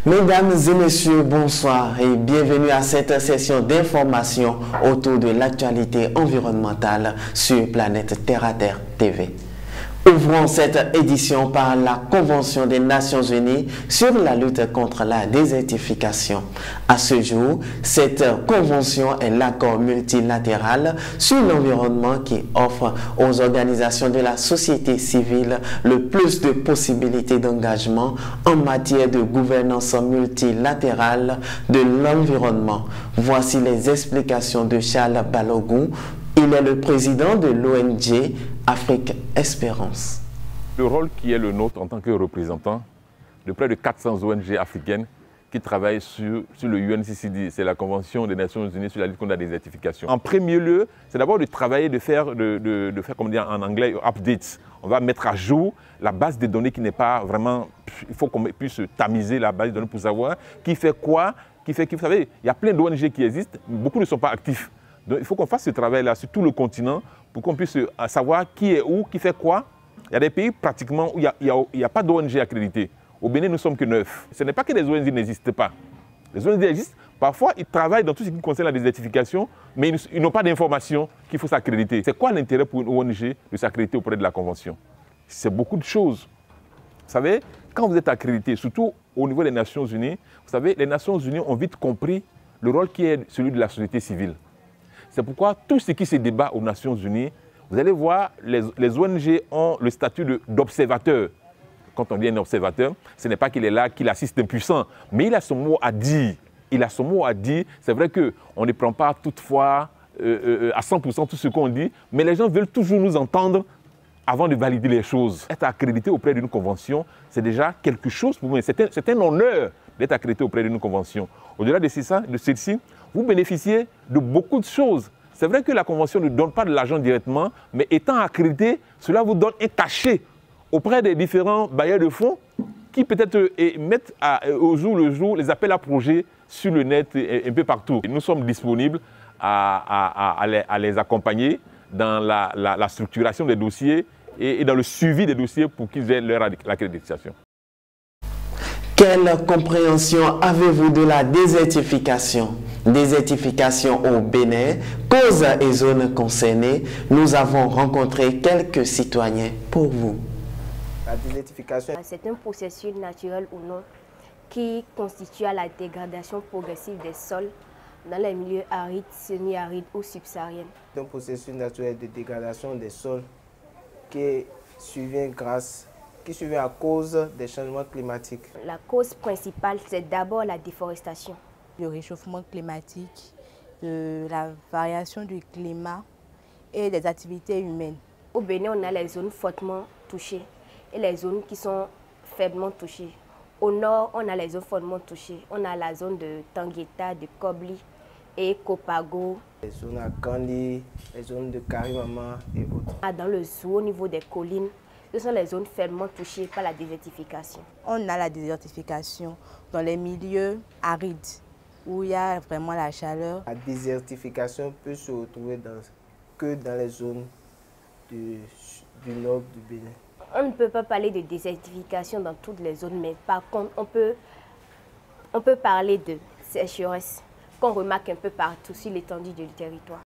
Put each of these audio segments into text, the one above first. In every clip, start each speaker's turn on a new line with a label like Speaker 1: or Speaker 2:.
Speaker 1: Mesdames et messieurs, bonsoir et bienvenue à cette session d'information autour de l'actualité environnementale sur Planète Terre à Terre TV. Ouvrons cette édition par la Convention des Nations Unies sur la lutte contre la désertification. À ce jour, cette convention est l'accord multilatéral sur l'environnement qui offre aux organisations de la société civile le plus de possibilités d'engagement en matière de gouvernance multilatérale de l'environnement. Voici les explications de Charles Balogun. Il est le président de l'ONG Afrique Espérance.
Speaker 2: Le rôle qui est le nôtre en tant que représentant de près de 400 ONG africaines qui travaillent sur le UNCCD, c'est la Convention des Nations Unies sur la lutte contre la désertification. En premier lieu, c'est d'abord de travailler, de faire, comme on dit en anglais, updates. On va mettre à jour la base de données qui n'est pas vraiment... Il faut qu'on puisse tamiser la base de données pour savoir qui fait quoi, qui fait qui. Vous savez, il y a plein d'ONG qui existent, beaucoup ne sont pas actifs. Donc il faut qu'on fasse ce travail-là sur tout le continent pour qu'on puisse savoir qui est où, qui fait quoi. Il y a des pays pratiquement où il n'y a pas d'ONG accréditée. Au Bénin, nous ne sommes que 9. Ce n'est pas que les ONG n'existent pas. Les ONG existent. Parfois, ils travaillent dans tout ce qui concerne la désertification, mais ils n'ont pas d'informations qu'il faut s'accréditer. C'est quoi l'intérêt pour une ONG de s'accréditer auprès de la Convention? C'est beaucoup de choses. Vous savez, quand vous êtes accrédité, surtout au niveau des Nations Unies, vous savez, les Nations Unies ont vite compris le rôle qui est celui de la société civile. C'est pourquoi tout ce qui se débat aux Nations Unies, vous allez voir, les ONG ont le statut d'observateur. Quand on dit un observateur, ce n'est pas qu'il est là, qu'il assiste impuissant, mais il a son mot à dire. Il a son mot à dire. C'est vrai qu'on ne prend pas toutefois à 100% tout ce qu'on dit, mais les gens veulent toujours nous entendre avant de valider les choses. Être accrédité auprès d'une convention, c'est déjà quelque chose pour moi. C'est un honneur d'être accrédité auprès d'une convention. Au-delà de celle-ci, vous bénéficiez de beaucoup de choses. C'est vrai que la Convention ne donne pas de l'argent directement, mais étant accrédité, cela vous donne un cachet auprès des différents bailleurs de fonds qui peut-être mettent au jour le jour les appels à projets sur le net un peu partout. Et nous sommes disponibles à les accompagner dans la structuration des dossiers et dans le suivi des dossiers pour qu'ils aient leur accréditation.
Speaker 1: Quelle compréhension avez-vous de la désertification? Désertification au Bénin, causes et zones concernées. Nous avons rencontré quelques citoyens pour vous.
Speaker 3: La désertification,
Speaker 4: c'est un processus naturel ou non qui constitue à la dégradation progressive des sols dans les milieux arides, semi-arides ou subsahariens.
Speaker 3: C'est un processus naturel de dégradation des sols qui survient à cause des changements climatiques.
Speaker 4: La cause principale, c'est d'abord la déforestation.
Speaker 5: Le réchauffement climatique, la variation du climat et des activités humaines.
Speaker 4: Au Bénin, on a les zones fortement touchées et les zones qui sont faiblement touchées. Au nord, on a les zones fortement touchées. On a la zone de Tangueta, de Kobli et Kopago.
Speaker 3: Les zones à Kandi, les zones de Karimama et autres.
Speaker 4: Dans le zoo, au niveau des collines, ce sont les zones faiblement touchées par la désertification.
Speaker 5: On a la désertification dans les milieux arides, où il y a vraiment la chaleur.
Speaker 3: La désertification peut se retrouver que dans les zones du nord du Bénin.
Speaker 4: On ne peut pas parler de désertification dans toutes les zones, mais par contre, on peut parler de sécheresse qu'on remarque un peu partout sur l'étendue du territoire.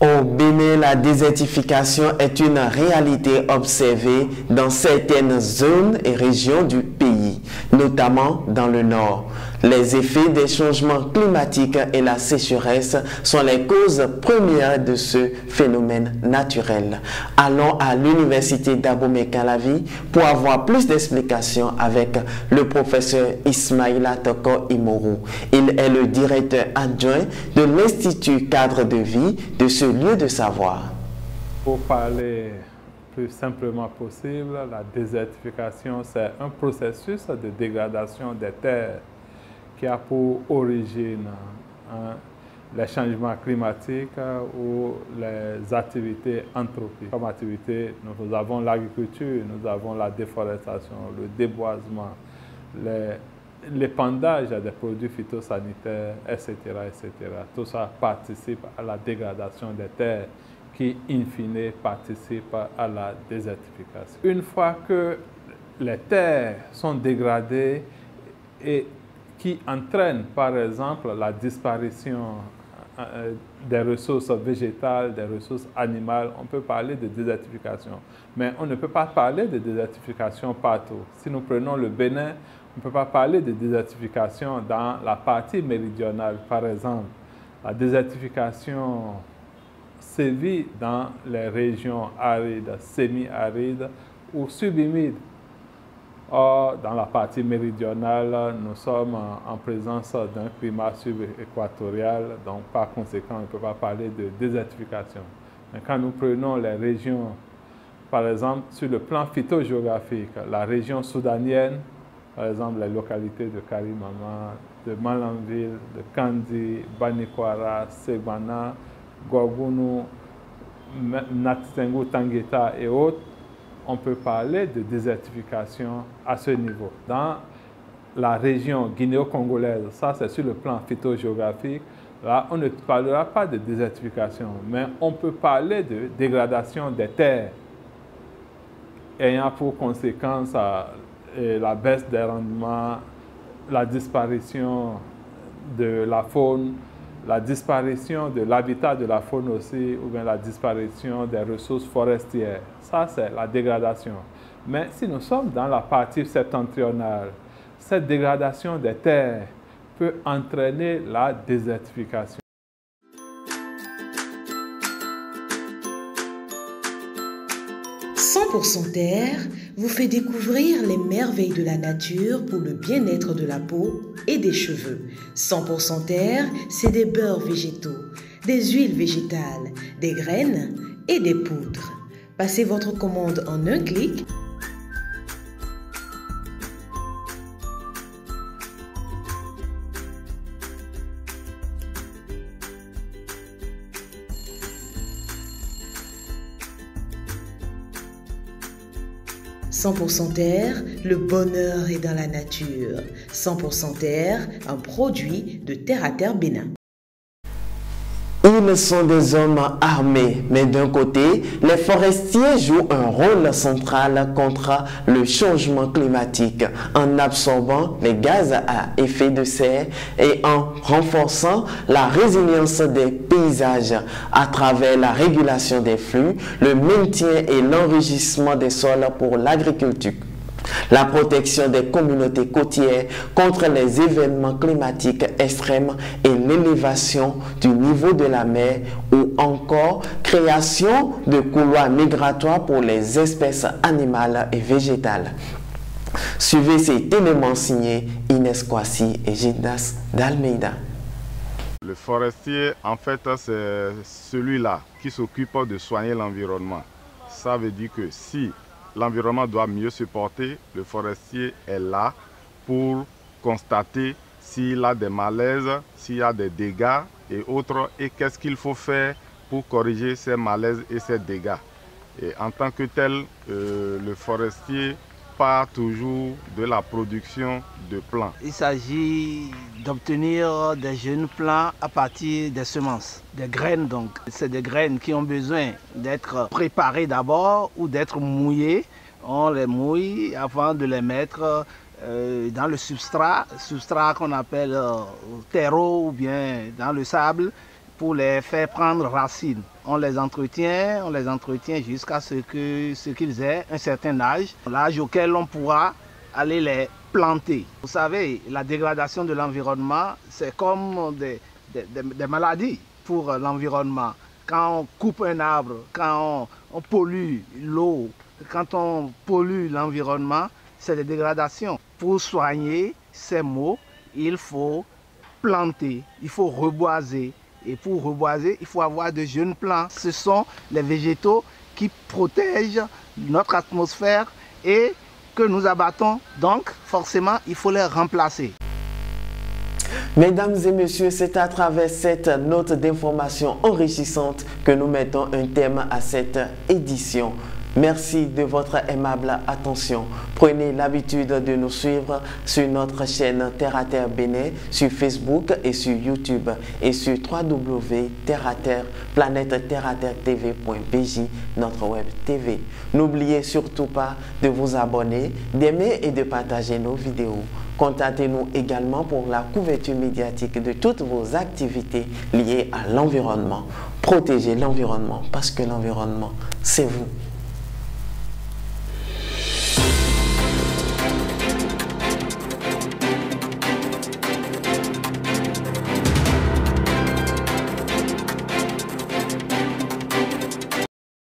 Speaker 1: Au Bénin, la désertification est une réalité observée dans certaines zones et régions du pays, notamment dans le nord. Les effets des changements climatiques et la sécheresse sont les causes premières de ce phénomène naturel. Allons à l'université d'Abomey-Calavi pour avoir plus d'explications avec le professeur Ismaïla Toko Imoru. Il est le directeur adjoint de l'Institut Cadre de Vie de ce lieu de savoir.
Speaker 6: Pour parler plus simplement possible, la désertification, c'est un processus de dégradation des terres qui a pour origine les changements climatiques ou les activités anthropiques. Comme activité, nous avons l'agriculture, nous avons la déforestation, le déboisement, l'épandage des produits phytosanitaires, etc., etc. Tout ça participe à la dégradation des terres qui, in fine, participe à la désertification. Une fois que les terres sont dégradées, et qui entraîne par exemple la disparition des ressources végétales, des ressources animales. On peut parler de désertification, mais on ne peut pas parler de désertification partout. Si nous prenons le Bénin, on ne peut pas parler de désertification dans la partie méridionale. Par exemple, la désertification sévit dans les régions arides, semi-arides ou subhumides. Or, dans la partie méridionale, nous sommes en présence d'un climat suréquatorial, donc par conséquent, on ne peut pas parler de désertification. Mais quand nous prenons les régions, par exemple, sur le plan phytogéographique, la région soudanienne, par exemple, les localités de Karimama, de Malanville, de Kandi, Banikwara, Sebana, Gorgounou, Natitengu, Tangeta et autres, on peut parler de désertification à ce niveau. Dans la région guinéo-congolaise, ça c'est sur le plan phytogéographique, là on ne parlera pas de désertification, mais on peut parler de dégradation des terres, ayant pour conséquence la baisse des rendements, la disparition de la faune, la disparition de l'habitat de la faune aussi, ou bien la disparition des ressources forestières. Ça, c'est la dégradation. Mais si nous sommes dans la partie septentrionale, cette dégradation des terres peut entraîner la désertification.
Speaker 7: 100% Terre vous fait découvrir les merveilles de la nature pour le bien-être de la peau et des cheveux. 100% Terre, c'est des beurres végétaux, des huiles végétales, des graines et des poudres. Passez votre commande en un clic. « 100% Terre, le bonheur est dans la nature. 100% Terre, un produit de Terre à Terre Bénin. »
Speaker 1: Ils sont des hommes armés, mais d'un côté, les forestiers jouent un rôle central contre le changement climatique en absorbant les gaz à effet de serre et en renforçant la résilience des paysages à travers la régulation des flux, le maintien et l'enrichissement des sols pour l'agriculture. La protection des communautés côtières contre les événements climatiques extrêmes et l'élévation du niveau de la mer ou encore création de couloirs migratoires pour les espèces animales et végétales. Suivez ces éléments signés Inès Kwasi et Gildas d'Almeida.
Speaker 8: Le forestier, en fait, c'est celui-là qui s'occupe de soigner l'environnement. Ça veut dire que si l'environnement doit mieux se porter, le forestier est là pour constater s'il a des malaises, s'il y a des dégâts et autres, et qu'est-ce qu'il faut faire pour corriger ces malaises et ces dégâts. Et en tant que tel, le forestier part toujours de la production de plants.
Speaker 9: Il s'agit d'obtenir des jeunes plants à partir des semences, des graines donc. C'est des graines qui ont besoin d'être préparées d'abord ou d'être mouillées. On les mouille avant de les mettre dans le substrat qu'on appelle terreau ou bien dans le sable pour les faire prendre racine. On les entretient jusqu'à ce qu'ils aient un certain âge, l'âge auquel on pourra aller les planter. Vous savez, la dégradation de l'environnement, c'est comme des maladies pour l'environnement. Quand on coupe un arbre, quand on pollue l'eau, quand on pollue l'environnement, c'est des dégradations. Pour soigner ces maux, il faut planter, il faut reboiser. Et pour reboiser, il faut avoir de jeunes plants. Ce sont les végétaux qui protègent notre atmosphère et que nous abattons. Donc, forcément, il faut les remplacer.
Speaker 1: Mesdames et messieurs, c'est à travers cette note d'information enrichissante que nous mettons un thème à cette édition. Merci de votre aimable attention. Prenez l'habitude de nous suivre sur notre chaîne Terre à Terre Bénin, sur Facebook et sur YouTube et sur www.terre-à-terre-tv.bj, notre web TV. N'oubliez surtout pas de vous abonner, d'aimer et de partager nos vidéos. Contactez-nous également pour la couverture médiatique de toutes vos activités liées à l'environnement. Protégez l'environnement parce que l'environnement, c'est vous.